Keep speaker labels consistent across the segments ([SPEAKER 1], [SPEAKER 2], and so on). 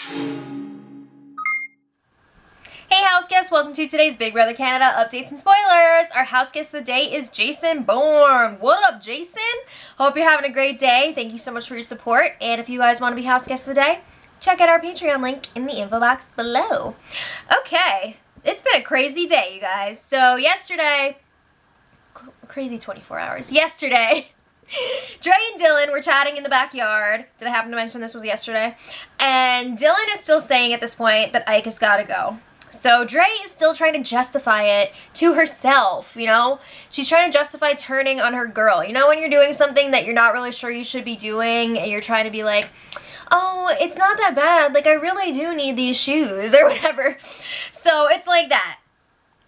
[SPEAKER 1] Hey house guests, welcome to today's Big Brother Canada updates and spoilers. Our house guest of the day is Jason Bourne. What up, Jason? Hope you're having a great day. Thank you so much for your support. And if you guys want to be house guests of the day, check out our Patreon link in the info box below. Okay, it's been a crazy day, you guys. So yesterday, crazy 24 hours. Yesterday, Dre and Dylan were chatting in the backyard. Did I happen to mention this was yesterday? And Dylan is still saying at this point that Ike has got to go. So Dre is still trying to justify it to herself, you know? She's trying to justify turning on her girl. You know when you're doing something that you're not really sure you should be doing and you're trying to be like, oh, it's not that bad. Like, I really do need these shoes or whatever. So it's like that.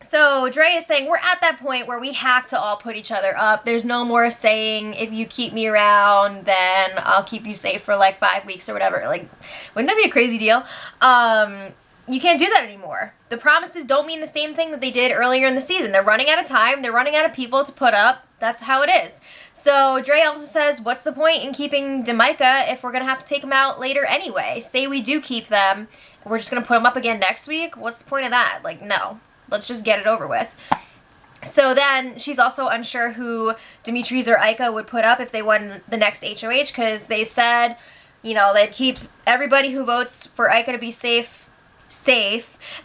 [SPEAKER 1] So Dre is saying we're at that point where we have to all put each other up. There's no more saying if you keep me around, then I'll keep you safe for like 5 weeks or whatever. Like, wouldn't that be a crazy deal? You can't do that anymore. The promises don't mean the same thing that they did earlier in the season. They're running out of time. They're running out of people to put up. That's how it is. So Dre also says, what's the point in keeping Demika if we're going to have to take them out later anyway? Say we do keep them, we're just going to put them up again next week? What's the point of that? Like, no. Let's just get it over with. So then she's also unsure who Dimitri's or Ika would put up if they won the next HOH, because they said, you know, they'd keep everybody who votes for Ika to be safe,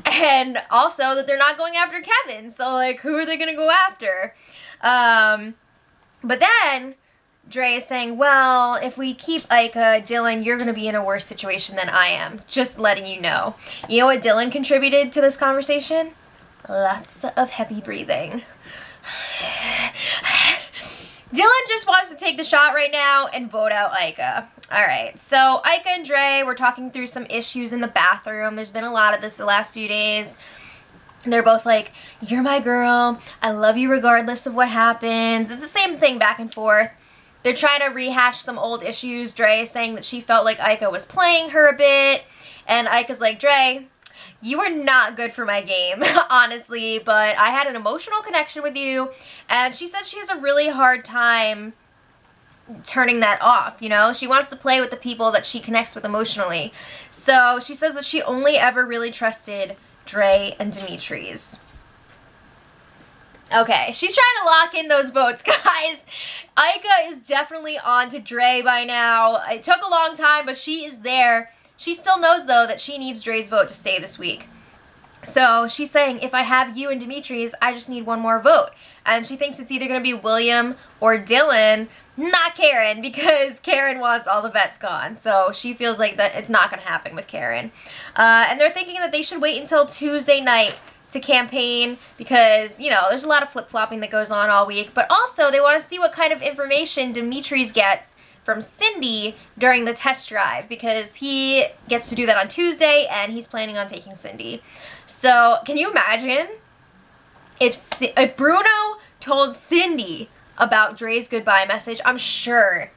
[SPEAKER 1] and also that they're not going after Kevin. So, like, who are they going to go after? But then Dre is saying, well, if we keep Ika, Dylan, you're going to be in a worse situation than I am. Just letting you know. You know what Dylan contributed to this conversation? Lots of heavy breathing. Dylan just wants to take the shot right now and vote out Ika. Alright, so Ika and Dre were talking through some issues in the bathroom. There's been a lot of this the last few days. They're both like, you're my girl. I love you regardless of what happens. It's the same thing back and forth. They're trying to rehash some old issues. Dre is saying that she felt like Ika was playing her a bit. And Ika's like, Dre, you are not good for my game, honestly, but I had an emotional connection with you, and she said she has a really hard time turning that off, you know? She wants to play with the people that she connects with emotionally. So she says that she only ever really trusted Dre and Dimitri's. Okay, she's trying to lock in those votes, guys. Ika is definitely on to Dre by now. It took a long time, but she is there. She still knows, though, that she needs Dre's vote to stay this week. So she's saying, if I have you and Dimitri's, I just need one more vote. And she thinks it's either going to be William or Dylan, not Karen, because Karen wants all the vets gone. So she feels like that it's not going to happen with Karen. And they're thinking that they should wait until Tuesday night to campaign because, you know, there's a lot of flip-flopping that goes on all week. But also, they want to see what kind of information Dimitri's gets from Cindy during the test drive, because he gets to do that on Tuesday and he's planning on taking Cindy. So can you imagine if Bruno told Cindy about Dre's goodbye message? I'm sure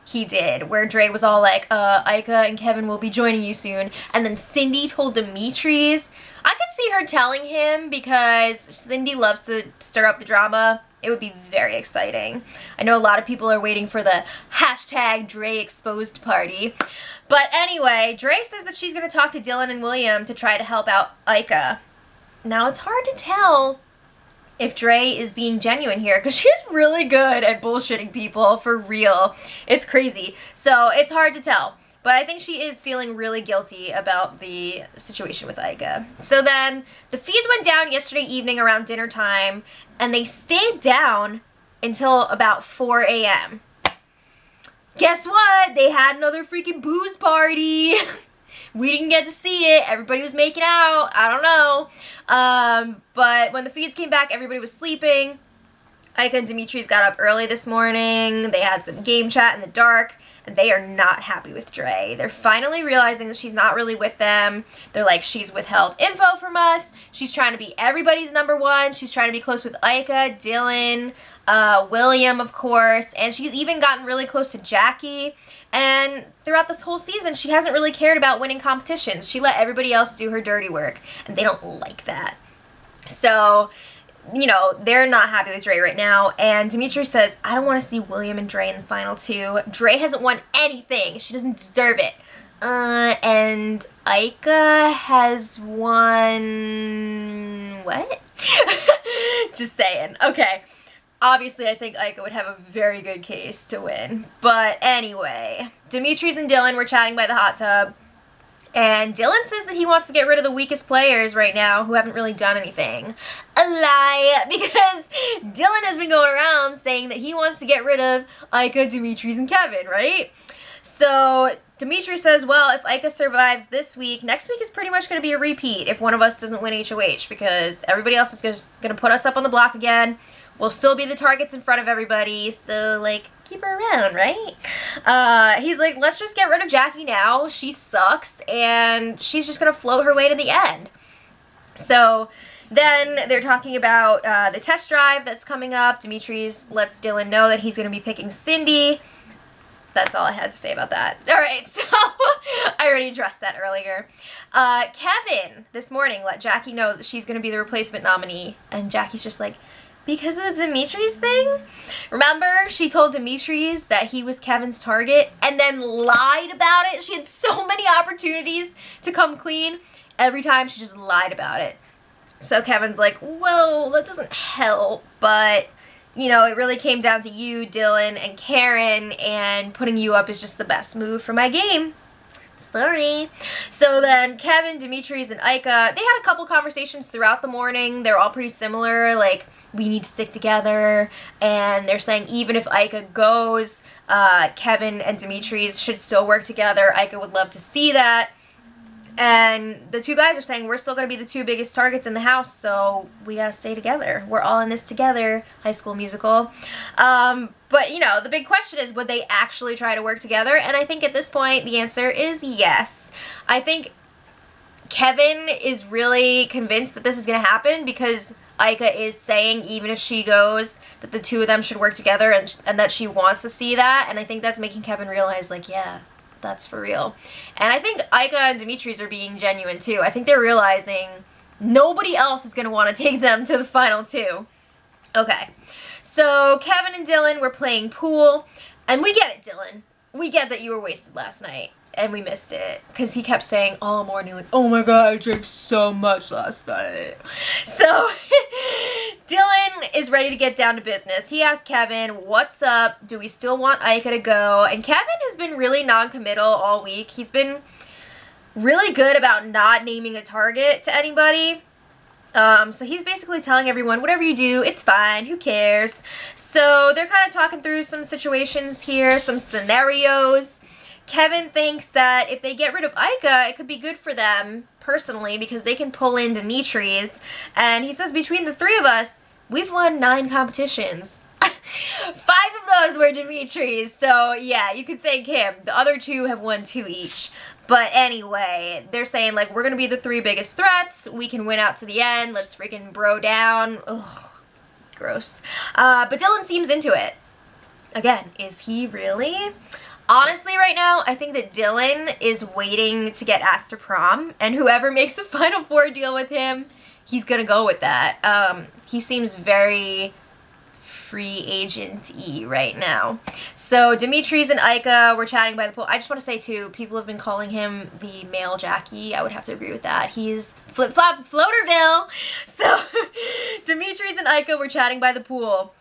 [SPEAKER 1] he did, where Dre was all like, Ika and Kevin will be joining you soon, and then Cindy told Dimitri's. I could see her telling him because Cindy loves to stir up the drama. It would be very exciting. I know a lot of people are waiting for the hashtag Dre exposed party. But anyway, Dre says that she's going to talk to Dylan and William to try to help out Ika. Now, it's hard to tell if Dre is being genuine here, because she's really good at bullshitting people, for real. It's crazy. So it's hard to tell. But I think she is feeling really guilty about the situation with Ika. So then the feeds went down yesterday evening around dinner time, and they stayed down until about 4 a.m. Guess what? They had another freaking booze party. We didn't get to see it. Everybody was making out. I don't know. But when the feeds came back, everybody was sleeping. Ika and Dimitri's got up early this morning. They had some game chat in the dark. And they are not happy with Dre. They're finally realizing that she's not really with them. They're like, she's withheld info from us. She's trying to be everybody's number one. She's trying to be close with Ika, Dylan, William, of course. And she's even gotten really close to Jackie. And throughout this whole season, she hasn't really cared about winning competitions. She let everybody else do her dirty work. And they don't like that. So, you know, they're not happy with Dre right now. And Dimitri says, I don't want to see William and Dre in the final two. Dre hasn't won anything. She doesn't deserve it. And Ika has won... what? Just saying. Okay. Obviously, I think Ika would have a very good case to win. But anyway, Demetres and Dylan were chatting by the hot tub. And Dylan says that he wants to get rid of the weakest players right now who haven't really done anything. A lie, because Dylan has been going around saying that he wants to get rid of Ika, Demetres, and Kevin, right? So Demetres says, well, if Ika survives this week, next week is pretty much going to be a repeat if one of us doesn't win HOH, because everybody else is just going to put us up on the block again. We'll still be the targets in front of everybody, so, like, keep her around, right? He's like, let's just get rid of Jackie now. She sucks, and she's just going to float her way to the end. So then they're talking about the test drive that's coming up. Demetres lets Dylan know that he's going to be picking Cindy. That's all I had to say about that. All right, so I already addressed that earlier. Kevin, this morning, let Jackie know that she's going to be the replacement nominee, and Jackie's just like, because of the Demetres thing? Remember, she told Demetres that he was Kevin's target and then lied about it? She had so many opportunities to come clean. Every time, she just lied about it. So Kevin's like, well, that doesn't help, but, you know, it really came down to you, Dylan, and Karen, and putting you up is just the best move for my game. Sorry. So then Kevin, Demetres, and Ika, they had a couple conversations throughout the morning. They're all pretty similar, like, we need to stick together, and they're saying even if Ika goes, Kevin and Demetres should still work together. Ika would love to see that. And the two guys are saying we're still going to be the two biggest targets in the house, so we got to stay together. We're all in this together, High School Musical. But, you know, the big question is, would they actually try to work together? And I think at this point, the answer is yes. I think Kevin is really convinced that this is going to happen because Ika is saying, even if she goes, that the two of them should work together and that she wants to see that. And I think that's making Kevin realize, like, yeah, that's for real. And I think Ika and Demetres are being genuine, too. I think they're realizing nobody else is going to want to take them to the final two. Okay, so Kevin and Dylan were playing pool, and we get it, Dylan. We get that you were wasted last night, and we missed it, because he kept saying all morning, like, oh my god, I drank so much last night. So, Dylan is ready to get down to business. He asked Kevin, what's up? Do we still want Ika to go? And Kevin has been really non-committal all week. He's been really good about not naming a target to anybody. So he's basically telling everyone, whatever you do, it's fine, who cares? So they're kind of talking through some situations here, some scenarios. Kevin thinks that if they get rid of Ika, it could be good for them personally because they can pull in Demetres. And he says between the three of us, we've won 9 competitions. 5 of those were Demetres, so yeah, you could thank him. The other 2 have won 2 each. But anyway, they're saying, like, we're going to be the 3 biggest threats. We can win out to the end. Let's freaking bro down. Ugh, gross. But Dylan seems into it. Again, is he really? Honestly, right now, I think that Dylan is waiting to get asked to prom. And whoever makes a Final Four deal with him, he's going to go with that. He seems very free agent-y right now. So Demetres and Ika were chatting by the pool. I just want to say too, people have been calling him the male Jackie. I would have to agree with that. He's flip-flop Floaterville. So Demetres and Ika were chatting by the pool.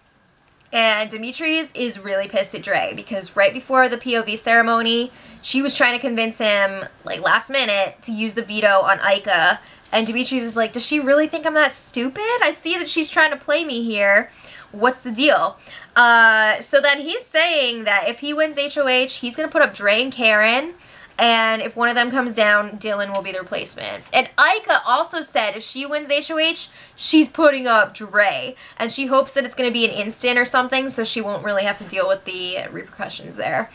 [SPEAKER 1] And Demetres is really pissed at Dre because right before the POV ceremony, she was trying to convince him, like last minute, to use the veto on Ika. And Demetres is like, does she really think I'm that stupid? I see that she's trying to play me here. What's the deal? So then he's saying that if he wins HOH, he's going to put up Dre and Karen. And if one of them comes down, Dylan will be the replacement. And Ika also said if she wins HOH, she's putting up Dre. And she hopes that it's going to be an instant or something, so she won't really have to deal with the repercussions there.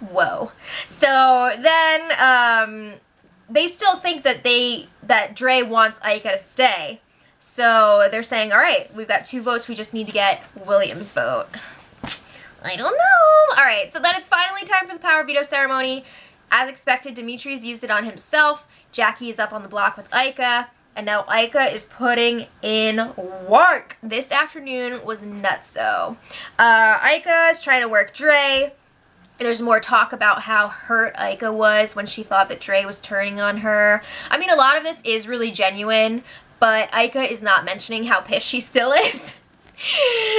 [SPEAKER 1] Whoa. So then they still think that Dre wants Ika to stay. So they're saying, all right, we've got 2 votes. We just need to get William's vote. I don't know. All right, so then it's finally time for the power veto ceremony. As expected, Demetres used it on himself. Jackie is up on the block with Ika. And now Ika is putting in work. This afternoon was nutso. Ika is trying to work Dre. There's more talk about how hurt Aika was when she thought that Dre was turning on her. I mean, a lot of this is really genuine, but Aika is not mentioning how pissed she still is.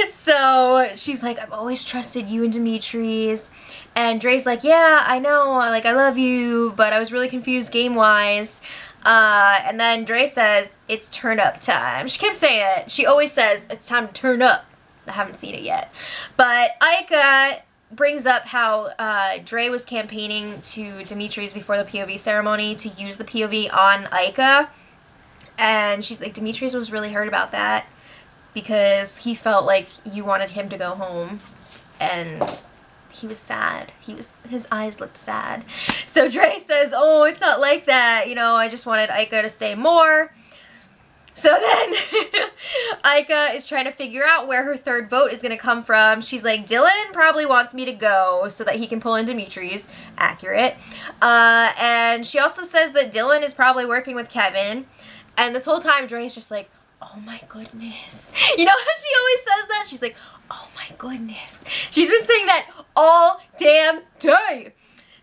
[SPEAKER 1] So she's like, I've always trusted you and Demetrius. And Dre's like, yeah, I know, like, I love you, but I was really confused game-wise. And then Dre says, it's turn-up time. She kept saying it. She always says, it's time to turn up. I haven't seen it yet. But Aika brings up how Dre was campaigning to Demetrius before the POV ceremony to use the POV on Aika. And she's like, Demetrius was really hurt about that because he felt like you wanted him to go home. And he was sad. His eyes looked sad. So Dre says, oh, it's not like that. You know, I just wanted Aika to stay more. So then Aika is trying to figure out where her third vote is going to come from. She's like, Dylan probably wants me to go so that he can pull in Demetrius. Accurate. And she also says that Dylan is probably working with Kevin. And this whole time, Dre's just like, oh my goodness. You know how she always says that? She's like, oh my goodness. She's been saying that all damn day.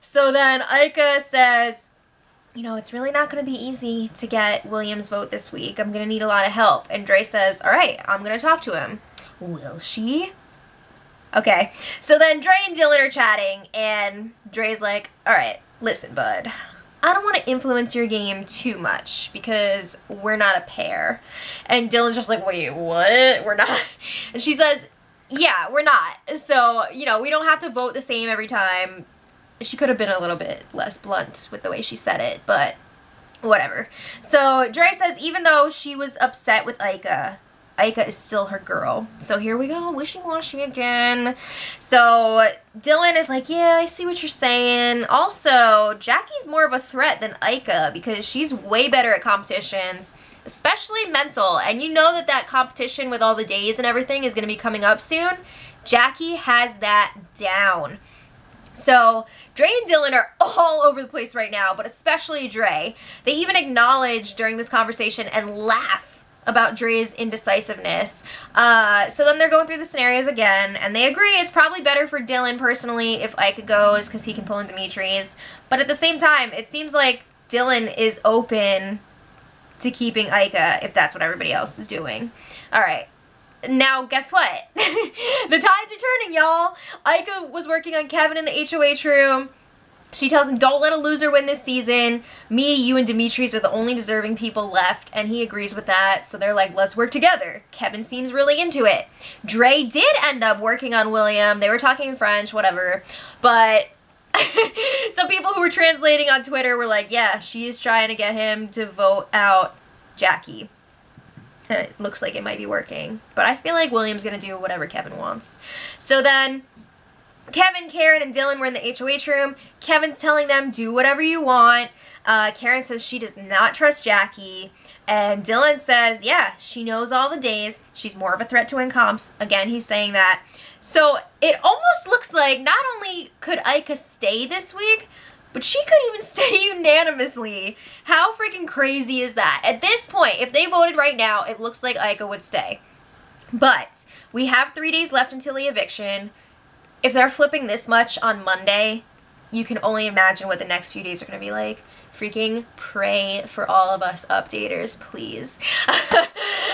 [SPEAKER 1] So then Aika says, you know, it's really not going to be easy to get William's vote this week. I'm going to need a lot of help. And Dre says, all right, I'm going to talk to him. Will she? Okay. So then Dre and Dylan are chatting, and Dre's like, all right, listen, bud. I don't want to influence your game too much because we're not a pair. And Dylan's just like, wait, what? We're not? And she says, yeah, we're not. So, you know, we don't have to vote the same every time. She could have been a little bit less blunt with the way she said it, but whatever. So Dre says even though she was upset with Aika, Aika is still her girl. So here we go, wishy-washy again. So Dylan is like, yeah, I see what you're saying. Also, Jackie's more of a threat than Aika because she's way better at competitions, especially mental. And you know that that competition with all the days and everything is going to be coming up soon. Jackie has that down. So Dre and Dylan are all over the place right now, but especially Dre. They even acknowledge during this conversation and laugh about Dre's indecisiveness. So then they're going through the scenarios again, and they agree it's probably better for Dylan personally if Aika goes because he can pull in Demetrius. But at the same time, it seems like Dylan is open to keeping Aika if that's what everybody else is doing. All right. Now, guess what? The tides are turning, y'all. Aika was working on Kevin in the HOH room. She tells him, don't let a loser win this season. Me, you, and Demetrius are the only deserving people left, and he agrees with that. So they're like, let's work together. Kevin seems really into it. Dre did end up working on William. They were talking in French, whatever. But some people who were translating on Twitter were like, yeah, she is trying to get him to vote out Jackie. It looks like it might be working. But I feel like William's going to do whatever Kevin wants. So then Kevin, Karen, and Dylan were in the HOH room. Kevin's telling them, do whatever you want. Karen says she does not trust Jackie. And Dylan says, yeah, she knows all the days. She's more of a threat to win comps. Again, he's saying that. So it almost looks like not only could Aika stay this week, but she could even stay unanimously. How freaking crazy is that? At this point, if they voted right now, it looks like Aika would stay. But we have 3 days left until the eviction. If they're flipping this much on Monday, you can only imagine what the next few days are going to be like. Freaking pray for all of us updaters, please.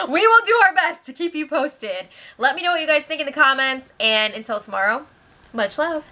[SPEAKER 1] We will do our best to keep you posted. Let me know what you guys think in the comments, and until tomorrow, much love.